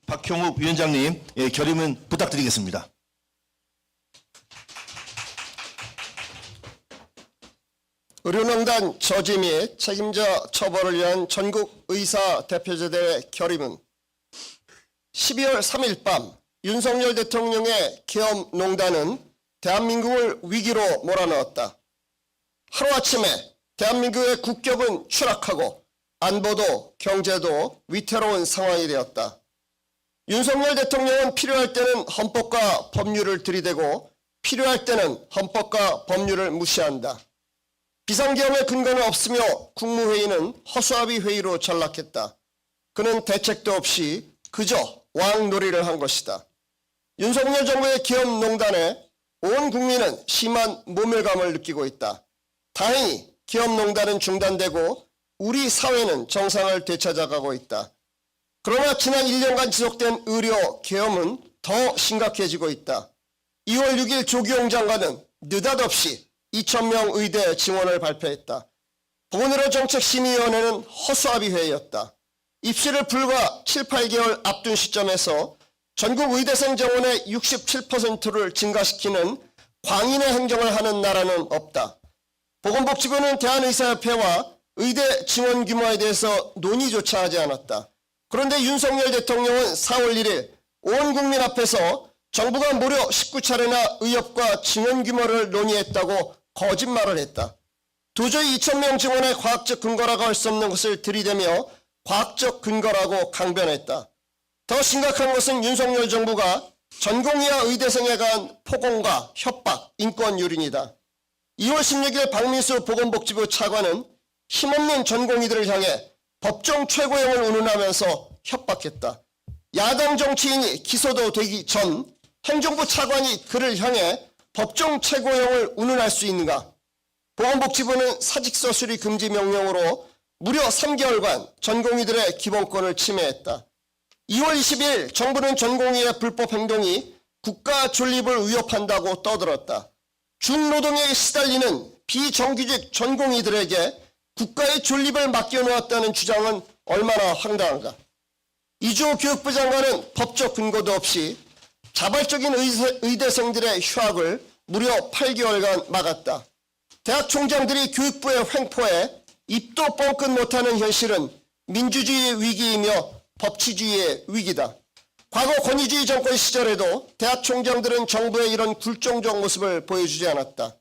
박형욱 위원장님 결의문 부탁드리겠습니다. 의료농단 저지 및 책임자 처벌을 위한 전국 의사 대표제대 결의문. 12월 3일 밤 윤석열 대통령의 계엄농단은 대한민국을 위기로 몰아넣었다. 하루아침에 대한민국의 국격은 추락하고 안보도 경제도 위태로운 상황이 되었다. 윤석열 대통령은 필요할 때는 헌법과 법률을 들이대고 필요할 때는 헌법과 법률을 무시한다. 비상계엄의 근거는 없으며 국무회의는 허수아비 회의로 전락했다. 그는 대책도 없이 그저 왕놀이를 한 것이다. 윤석열 정부의 계엄농단에 온 국민은 심한 모멸감을 느끼고 있다. 다행히 계엄농단은 중단되고 우리 사회는 정상을 되찾아가고 있다. 그러나 지난 1년간 지속된 의료 계엄은 더 심각해지고 있다. 2월 6일 조기용 장관은 느닷없이 2,000명 의대 증원을 발표했다. 보건의료정책심의위원회는 허수아비 회의였다. 입시를 불과 7, 8개월 앞둔 시점에서 전국 의대생 정원의 67%를 증가시키는 광인의 행정을 하는 나라는 없다. 보건복지부는 대한의사협회와 의대 증원 규모에 대해서 논의조차 하지 않았다. 그런데 윤석열 대통령은 4월 1일 온 국민 앞에서 정부가 무려 19차례나 의협과 증원 규모를 논의했다고 거짓말을 했다. 도저히 2,000명 증원의 과학적 근거라고 할 수 없는 것을 들이대며 과학적 근거라고 강변했다. 더 심각한 것은 윤석열 정부가 전공의와 의대생에 관한 폭언과 협박, 인권 유린이다. 2월 16일 박민수 보건복지부 차관은 힘없는 전공의들을 향해 법정 최고형을 운운하면서 협박했다. 야당 정치인이 기소도 되기 전 행정부 차관이 그를 향해 법정 최고형을 운운할 수 있는가? 보건복지부는 사직서 수리 금지 명령으로 무려 3개월간 전공의들의 기본권을 침해했다. 2월 20일 정부는 전공의의 불법 행동이 국가 존립을 위협한다고 떠들었다. 중노동에 시달리는 비정규직 전공의들에게 국가의 존립을 맡겨놓았다는 주장은 얼마나 황당한가. 이주호 교육부 장관은 법적 근거도 없이 자발적인 의대생들의 휴학을 무려 8개월간 막았다. 대학 총장들이 교육부의 횡포에 입도 뻥끗 못하는 현실은 민주주의의 위기이며 법치주의의 위기다. 과거 권위주의 정권 시절에도 대학 총장들은 정부의 이런 굴종적 모습을 보여주지 않았다.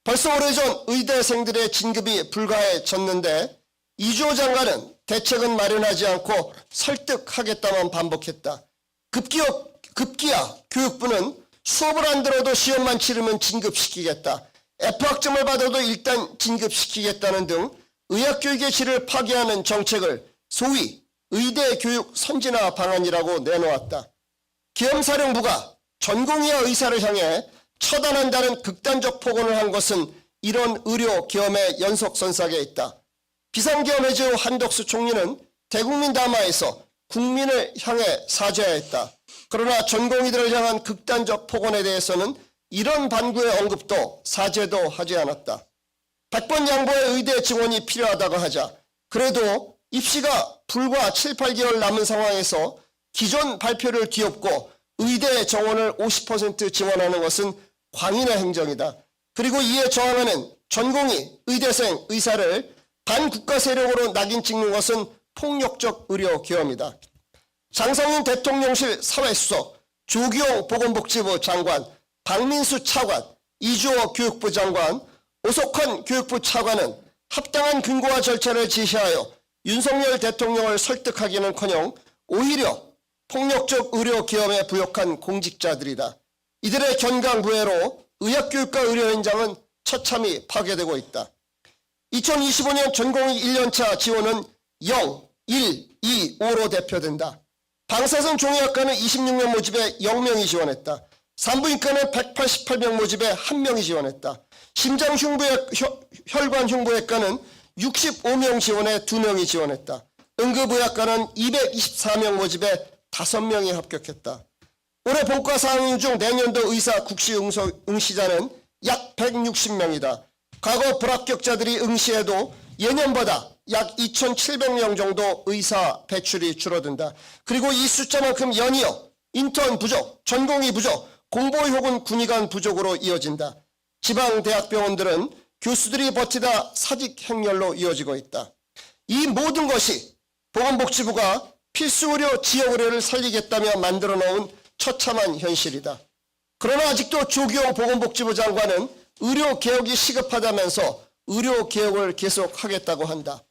벌써 오래전 의대생들의 진급이 불가해졌는데 이주호 장관은 대책은 마련하지 않고 설득하겠다만 반복했다. 급기야 교육부는 수업을 안 들어도 시험만 치르면 진급시키겠다. F학점을 받아도 일단 진급시키겠다는 등 의학교육의 질을 파괴하는 정책을 소위 의대교육 선진화 방안이라고 내놓았다. 계엄사령부가 전공의와 의사를 향해 처단한다는 극단적 폭언을 한 것은 이런 의료 계엄의 연속선상에 있다. 비상계엄 해제 후 한덕수 총리는 대국민 담화에서 국민을 향해 사죄했다. 그러나 전공의들을 향한 극단적 폭언에 대해서는 이런 반구의 언급도 사죄도 하지 않았다. 100번 양보의 의대 증원이 필요하다고 하자 그래도 입시가 불과 7, 8개월 남은 상황에서 기존 발표를 뒤엎고 의대 정원을 50% 증원하는 것은 광인의 행정이다. 그리고 이에 저항하는 전공의, 의대생, 의사를 반국가 세력으로 낙인 찍는 것은 폭력적 의료 계엄이다. 장성인 대통령실 사회수석, 조기용 보건복지부 장관, 박민수 차관, 이주호 교육부 장관, 오석환 교육부 차관은 합당한 근거와 절차를 제시하여 윤석열 대통령을 설득하기는커녕 오히려 폭력적 의료 계엄에 부역한 공직자들이다. 이들의 견강부회로 의학교육과 의료 현장은 처참히 파괴되고 있다. 2025년 전공의 1년차 지원은 0, 1, 2, 5로 대표된다. 방사선 종의학과는 26명 모집에 0명이 지원했다. 산부인과는 188명 모집에 1명이 지원했다. 심장흉부외과는 65명 지원에 2명이 지원했다. 응급의학과는 224명 모집에 5명이 합격했다. 올해 본과 상임 중 내년도 의사 국시 응시자는 약 160명이다. 과거 불합격자들이 응시해도 예년보다 약 2,700명 정도 의사 배출이 줄어든다. 그리고 이 숫자만큼 연이어 인턴 부족, 전공의 부족, 공보의 혹은 군의관 부족으로 이어진다. 지방대학병원들은 교수들이 버티다 사직 행렬로 이어지고 있다. 이 모든 것이 보건복지부가 필수의료 지역의료를 살리겠다며 만들어 놓은 처참한 현실이다. 그러나 아직도 조기용 보건복지부 장관은 의료개혁이 시급하다면서 의료개혁을 계속하겠다고 한다.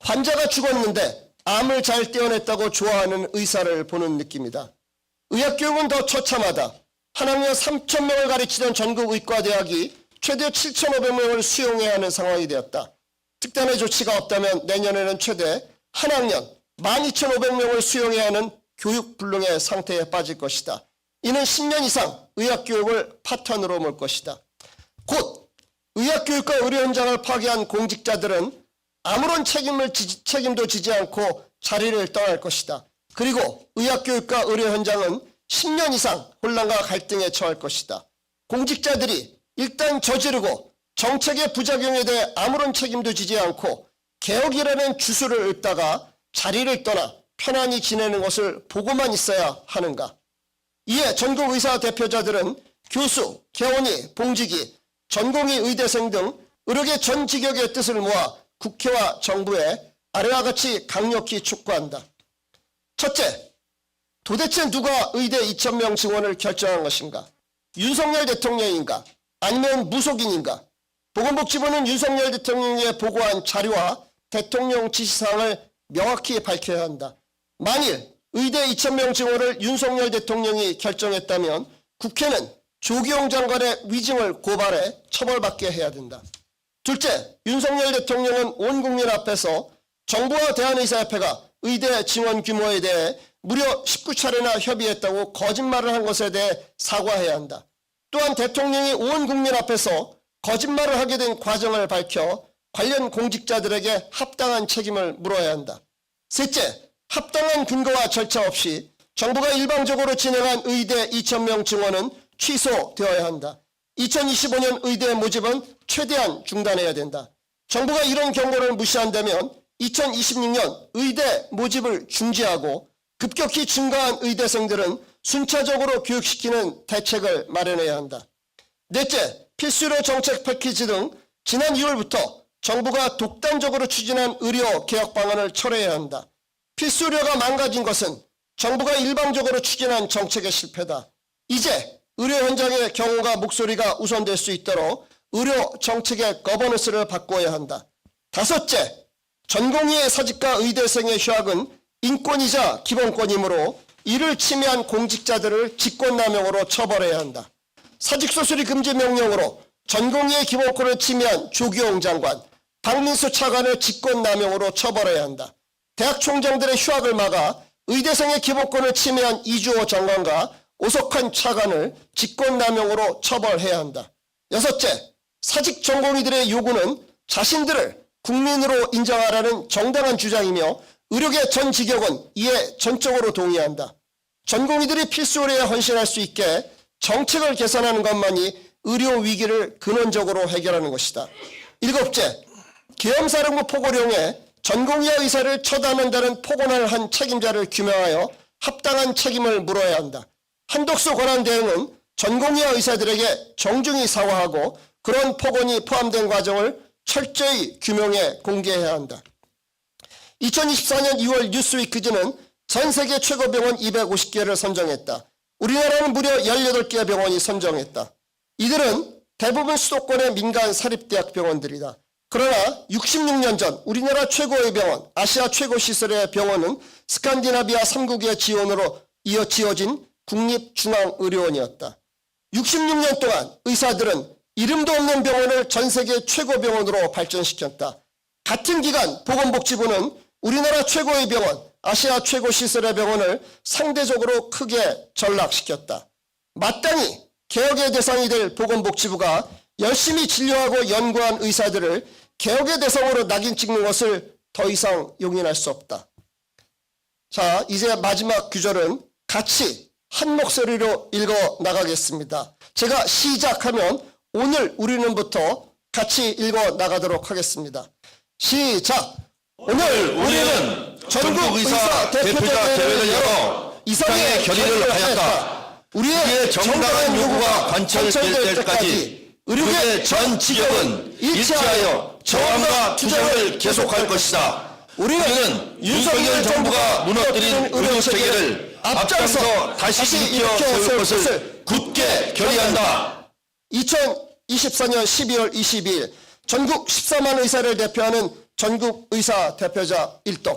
환자가 죽었는데 암을 잘 떼어냈다고 좋아하는 의사를 보는 느낌이다. 의학교육은 더 처참하다. 한 학년 3,000명을 가르치던 전국의과대학이 최대 7,500명을 수용해야 하는 상황이 되었다. 특단의 조치가 없다면 내년에는 최대 한 학년 12,500명을 수용해야 하는 교육불능의 상태에 빠질 것이다. 이는 10년 이상 의학교육을 파탄으로 몰 것이다. 곧 의학교육과 의료 현장을 파괴한 공직자들은 아무런 책임도 지지 않고 자리를 떠날 것이다. 그리고 의학교육과 의료 현장은 10년 이상 혼란과 갈등에 처할 것이다. 공직자들이 일단 저지르고 정책의 부작용에 대해 아무런 책임도 지지 않고 개혁이라는 주술을 읊다가 자리를 떠나 편안히 지내는 것을 보고만 있어야 하는가. 이에 전국의사 대표자들은 교수, 개원의, 봉직이, 전공의 의대생 등 의료계 전 직역의 뜻을 모아 국회와 정부에 아래와 같이 강력히 촉구한다. 첫째, 도대체 누가 의대 2,000명 증원을 결정한 것인가? 윤석열 대통령인가? 아니면 무속인인가? 보건복지부는 윤석열 대통령에 보고한 자료와 대통령 지시사항을 명확히 밝혀야 한다. 만일 의대 2,000명 증원을 윤석열 대통령이 결정했다면 국회는 조기용 장관의 위증을 고발해 처벌받게 해야 된다. 둘째, 윤석열 대통령은 온 국민 앞에서 정부와 대한의사협회가 의대 증원 규모에 대해 무려 19차례나 협의했다고 거짓말을 한 것에 대해 사과해야 한다. 또한 대통령이 온 국민 앞에서 거짓말을 하게 된 과정을 밝혀 관련 공직자들에게 합당한 책임을 물어야 한다. 셋째, 합당한 근거와 절차 없이 정부가 일방적으로 진행한 의대 2,000명 증원은 취소되어야 한다. 2025년 의대 모집은 최대한 중단해야 된다. 정부가 이런 경고를 무시한다면 2026년 의대 모집을 중지하고 급격히 증가한 의대생들은 순차적으로 교육시키는 대책을 마련해야 한다. 넷째, 필수의료 정책 패키지 등 지난 2월부터 정부가 독단적으로 추진한 의료 개혁 방안을 철회해야 한다. 필수의료가 망가진 것은 정부가 일방적으로 추진한 정책의 실패다. 이제 의료 현장의 경험과 목소리가 우선될 수 있도록 의료 정책의 거버넌스를 바꿔야 한다. 다섯째, 전공의의 사직과 의대생의 휴학은 인권이자 기본권이므로 이를 침해한 공직자들을 직권남용으로 처벌해야 한다. 사직수술이 금지 명령으로 전공의의 기본권을 침해한 조기용 장관, 박민수 차관을 직권남용으로 처벌해야 한다. 대학 총장들의 휴학을 막아 의대생의 기본권을 침해한 이주호 장관과 오석환 차관을 직권남용으로 처벌해야 한다. 여섯째, 사직 전공의들의 요구는 자신들을 국민으로 인정하라는 정당한 주장이며 의료계 전 직역은 이에 전적으로 동의한다. 전공의들이 필수의료에 헌신할 수 있게 정책을 개선하는 것만이 의료 위기를 근원적으로 해결하는 것이다. 일곱째, 계엄사령부 포고령에 전공의와 의사를 처단한다는 포고를 한 책임자를 규명하여 합당한 책임을 물어야 한다. 한독수 권한 대응은 전공의와 의사들에게 정중히 사과하고 그런 폭언이 포함된 과정을 철저히 규명해 공개해야 한다. 2024년 2월 뉴스위크지는 전 세계 최고 병원 250개를 선정했다. 우리나라는 무려 18개 병원이 선정했다. 이들은 대부분 수도권의 민간 사립대학 병원들이다. 그러나 66년 전 우리나라 최고의 병원, 아시아 최고 시설의 병원은 스칸디나비아 3국의 지원으로 지어진 국립중앙의료원이었다. 66년 동안 의사들은 이름도 없는 병원을 전 세계 최고 병원으로 발전시켰다. 같은 기간 보건복지부는 우리나라 최고의 병원, 아시아 최고 시설의 병원을 상대적으로 크게 전락시켰다. 마땅히 개혁의 대상이 될 보건복지부가 열심히 진료하고 연구한 의사들을 개혁의 대상으로 낙인 찍는 것을 더 이상 용인할 수 없다. 자, 이제 마지막 규절은 같이 한 목소리로 읽어 나가겠습니다. 제가 시작하면 오늘 우리는부터 같이 읽어 나가도록 하겠습니다. 시작! 오늘 우리는 전국 의사 대표자 대회를 열어 이상의 결의를 하였다. 우리의 정당한 요구가 관철될 때까지 의료계 전 직역은 일치하여 저항과 투쟁을 계속할 것이다. 우리는 윤석열 정부가 무너뜨린 의료체계를 앞장서 다시 일으켜 세울 것을 굳게 결의한다. 2024년 12월 22일 전국 14만 의사를 대표하는 전국 의사 대표자 일동.